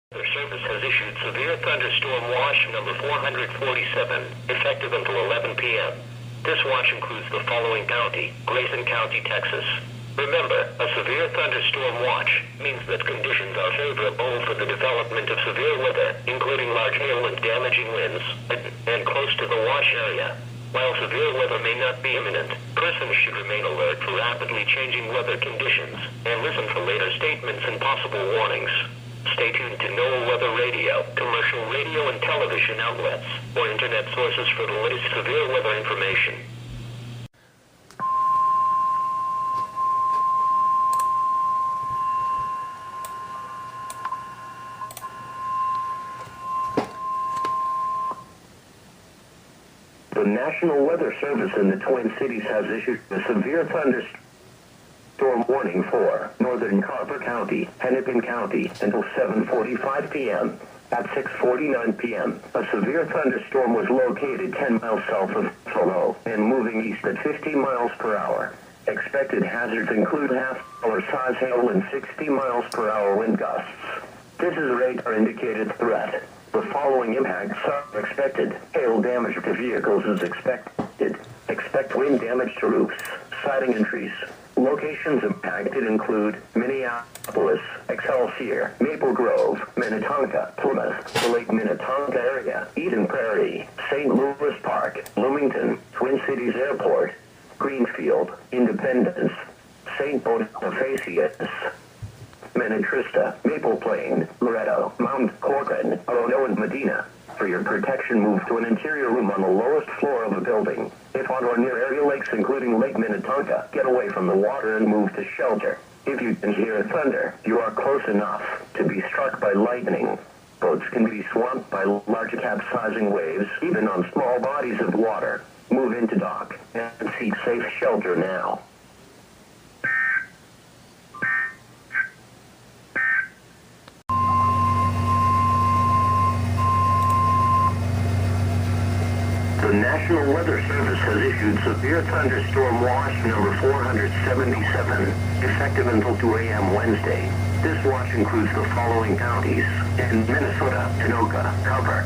The service has issued severe thunderstorm watch number 447, effective until 11 p.m. This watch includes the following county: Grayson County, Texas. Remember, a severe thunderstorm watch means that conditions are favorable for the development of severe weather, including large hail and damaging winds, and close to the watch area. While severe weather may not be imminent, persons should remain alert for rapidly changing weather conditions and listen for later statements and possible warnings. Stay tuned to NOAA Weather Radio, commercial radio and television outlets, or internet sources for the latest severe weather information. The National Weather Service in the Twin Cities has issued a severe thunderstorm warning for northern Carver County, Hennepin County until 7:45 p.m. At 6:49 p.m., a severe thunderstorm was located 10 miles south of Buffalo and moving east at 50 miles per hour. Expected hazards include half-hour size hail and 60 miles per hour wind gusts. This is a radar indicated threat. The following impacts are expected. Hail damage to vehicles is expected. Expect wind damage to roofs, siding and trees. Locations impacted include Minneapolis, Excelsior, Maple Grove, Minnetonka, Plymouth, the Lake Minnetonka area, Eden Prairie, St. Louis Park, Bloomington, Twin Cities Airport, Greenfield, Independence, St. Bonifacius, Minnetrista, Maple Plain, Loretto, Mount Corcoran, Orono, and Medina. For your protection, move to an interior room on the lowest floor of a building. If on or near area lakes, including Lake Minnetonka, get away from the water and move to shelter. If you can hear thunder, you are close enough to be struck by lightning. Boats can be swamped by large capsizing waves, even on small bodies of water. Move into dock and seek safe shelter now. The National Weather Service has issued severe thunderstorm watch number 477, effective until 2 a.m. Wednesday. This watch includes the following counties: in Minnesota, Tanoka, Carver,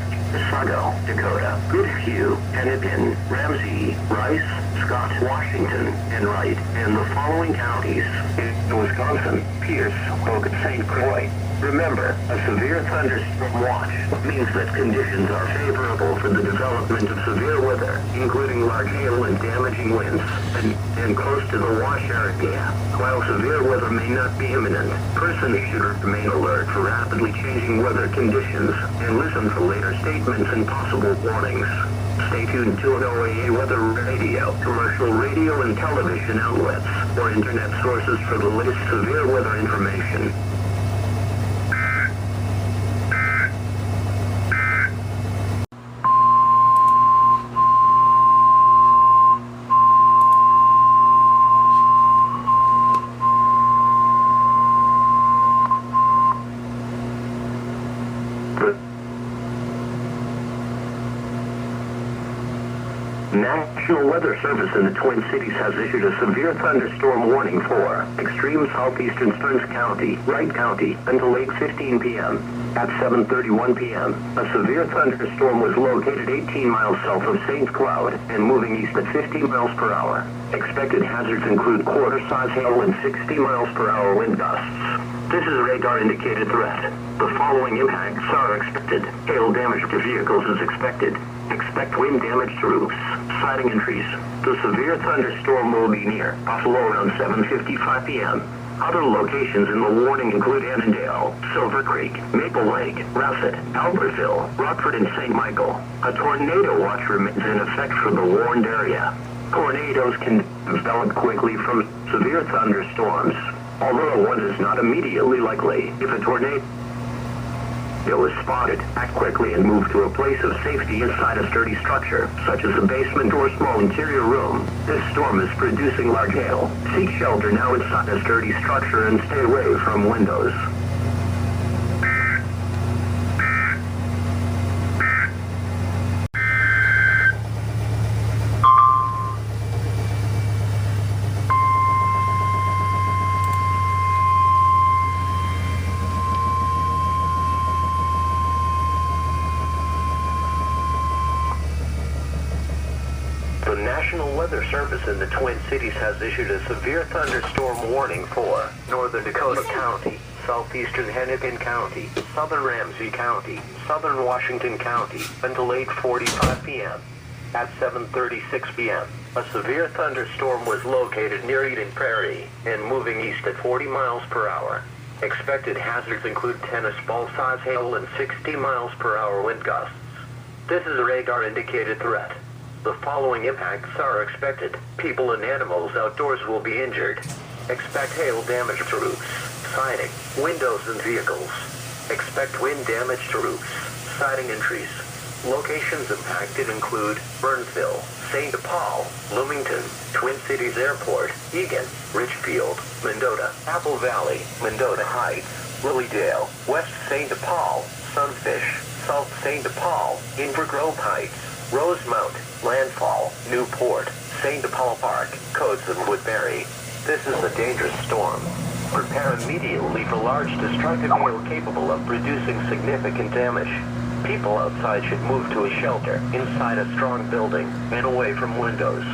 Sago, Dakota, Goodhue, Hennepin, Ramsey, Rice, Scott, Washington, and Wright, and the following counties: in Wisconsin, Pierce, Oak, and St. Croix. Remember, a severe thunderstorm watch means that conditions are favorable for the development of severe weather, including large hail and damaging winds, and close to the watch area. While severe weather may not be imminent, persons should remain alert for rapidly changing weather conditions and listen for later statements and possible warnings. Stay tuned to NOAA Weather Radio, commercial radio and television outlets, or internet sources for the latest severe weather information. National Weather Service in the Twin Cities has issued a severe thunderstorm warning for extreme southeastern Stearns County, Wright County, until 8:15 p.m. At 7:31 p.m., a severe thunderstorm was located 18 miles south of St. Cloud and moving east at 50 miles per hour. Expected hazards include quarter-size hail and 60 miles per hour wind gusts. This is a radar-indicated threat. The following impacts are expected. Hail damage to vehicles is expected. Expect wind damage to roofs, siding, and trees. The severe thunderstorm will be near Buffalo around 7:55 p.m. Other locations in the warning include Annandale, Silver Creek, Maple Lake, Russet, Albertville, Rockford, and St. Michael. A tornado watch remains in effect for the warned area. Tornadoes can develop quickly from severe thunderstorms, although one is not immediately likely. If a tornado is spotted, act quickly and move to a place of safety inside a sturdy structure, such as a basement or small interior room. This storm is producing large hail. Seek shelter now inside a sturdy structure and stay away from windows. National Weather Service in the Twin Cities has issued a severe thunderstorm warning for northern Dakota County, southeastern Hennepin County, southern Ramsey County, southern Washington County until 8:45 p.m. At 7:36 p.m., a severe thunderstorm was located near Eden Prairie and moving east at 40 miles per hour. Expected hazards include tennis ball size hail and 60 miles per hour wind gusts. This is a radar-indicated threat. The following impacts are expected. People and animals outdoors will be injured. Expect hail damage to roofs, siding, windows and vehicles. Expect wind damage to roofs, siding and trees. Locations impacted include Burnsville, St. Paul, Bloomington, Twin Cities Airport, Eagan, Richfield, Mendota, Apple Valley, Mendota Heights, Lilydale, West St. Paul, Sunfish, South St. Paul, Inver Grove Heights, Rosemount, Landfall, Newport, St. Paul Park, Coates and Woodbury. This is a dangerous storm. Prepare immediately for large destructive hail capable of producing significant damage. People outside should move to a shelter inside a strong building and away from windows.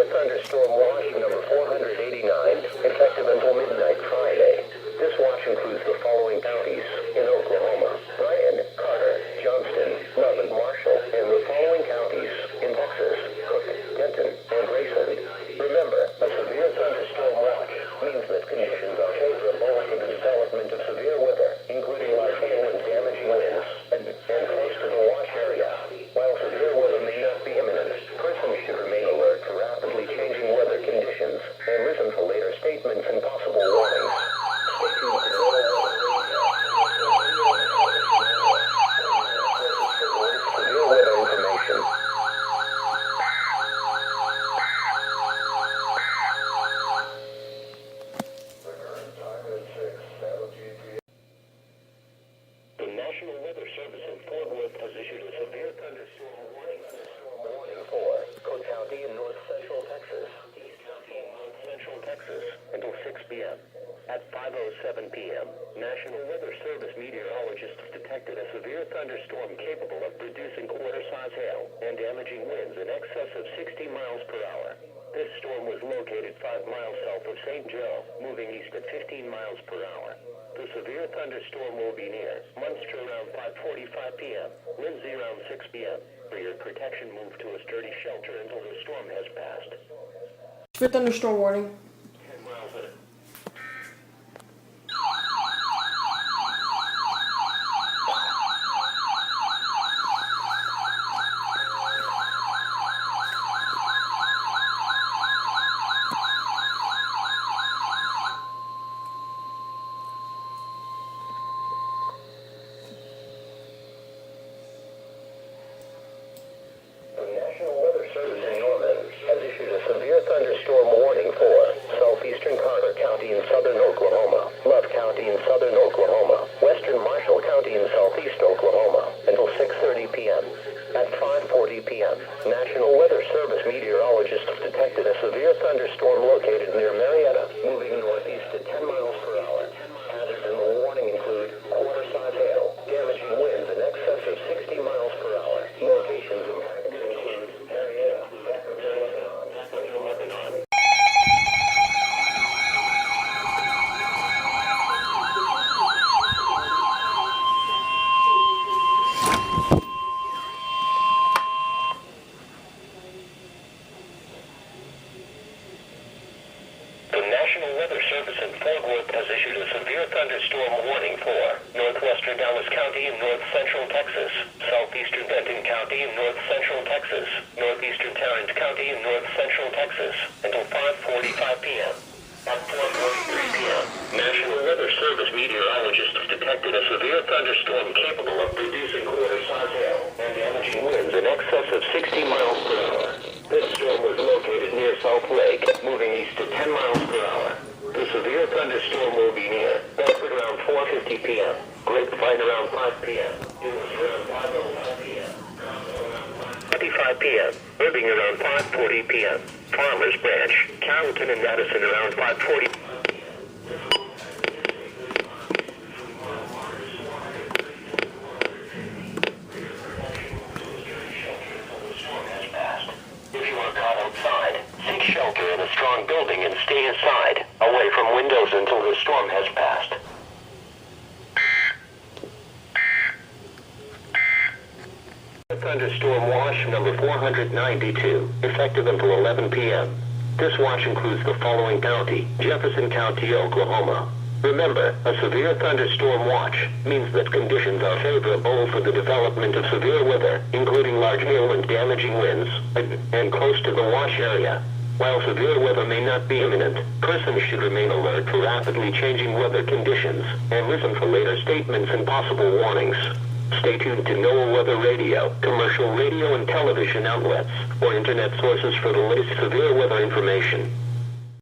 Thunderstorm watch number 489, effective until midnight Friday. This watch includes the following counties in Oklahoma: Bryan, Carter, Johnston, Love and Marshall, and the following counties in Texas: Cook, Denton, and Grayson. Remember, a severe thunderstorm watch means that conditions are favorable for the development of severe weather, including large hail and damaging winds, and close to the watch area. While severe weather may not be imminent, persons should remain alert for rapidly changing weather conditions and listen for later statements and possible warnings. Stay tuned to the severe weather information. The National Weather Service in Fort Worth has issued a severe thunderstorm warning for Cook County in north central Texas, East County in north central Texas until 6 p.m. At 5:07 p.m., National Weather Service meteorologists detected a severe thunderstorm capable of producing quarter-size hail and damaging winds in excess of 60 miles per hour. This storm was located 5 miles south of St. Joe, moving east at 15 miles per hour. The severe thunderstorm will be near Munster around 5:45 p.m., Lindsay around 6 p.m. For your protection, move to a sturdy shelter until the storm has passed. For thunderstorm warning. 10 miles in. Thunderstorm warning for southeastern Carter County in southern Oklahoma, Love County in southern Oklahoma, western Marshall County in southeast Oklahoma until 6:30 p.m. At 5:40 p.m., National Weather Service meteorologists detected a severe thunderstorm located near Marietta, moving northeast at 10 miles per hour. Hazards in the warning include quarter-size hail, damaging winds in excess of 60 miles per hour. Locations impacted include Marietta, Lebanon. The National Weather Service in Fort Worth has issued a severe thunderstorm warning for northwestern Dallas County in north central Texas, southeastern Benton County in north central Texas, northeastern Tarrant County in north central Texas until 5:45 p.m. At 4:43 p.m., National Weather Service meteorologists detected a severe thunderstorm capable of producing quarter-size hail and damaging winds in excess of 60 miles per hour. This storm was located near Salt Lake, moving east at 10 miles per hour. The severe thunderstorm will be near Bedford around 4:50 p.m., Grapevine around 5 p.m., Dulles around 5:05 p.m., 5 p.m., Irving around 5:40 p.m., Farmers Branch, Carrollton and Madison around 5:40 p.m. If you are caught outside, seek shelter in a strong building and stay inside, away from windows until the storm has passed. Thunderstorm watch number 492, effective until 11 p.m. This watch includes the following county: Jefferson County, Oklahoma. Remember, a severe thunderstorm watch means that conditions are favorable for the development of severe weather, including large hail and damaging winds, and close to the watch area. While severe weather may not be imminent, persons should remain alert for rapidly changing weather conditions, and listen for later statements and possible warnings. Stay tuned to NOAA Weather Radio, commercial radio and television outlets, or internet sources for the latest severe weather information.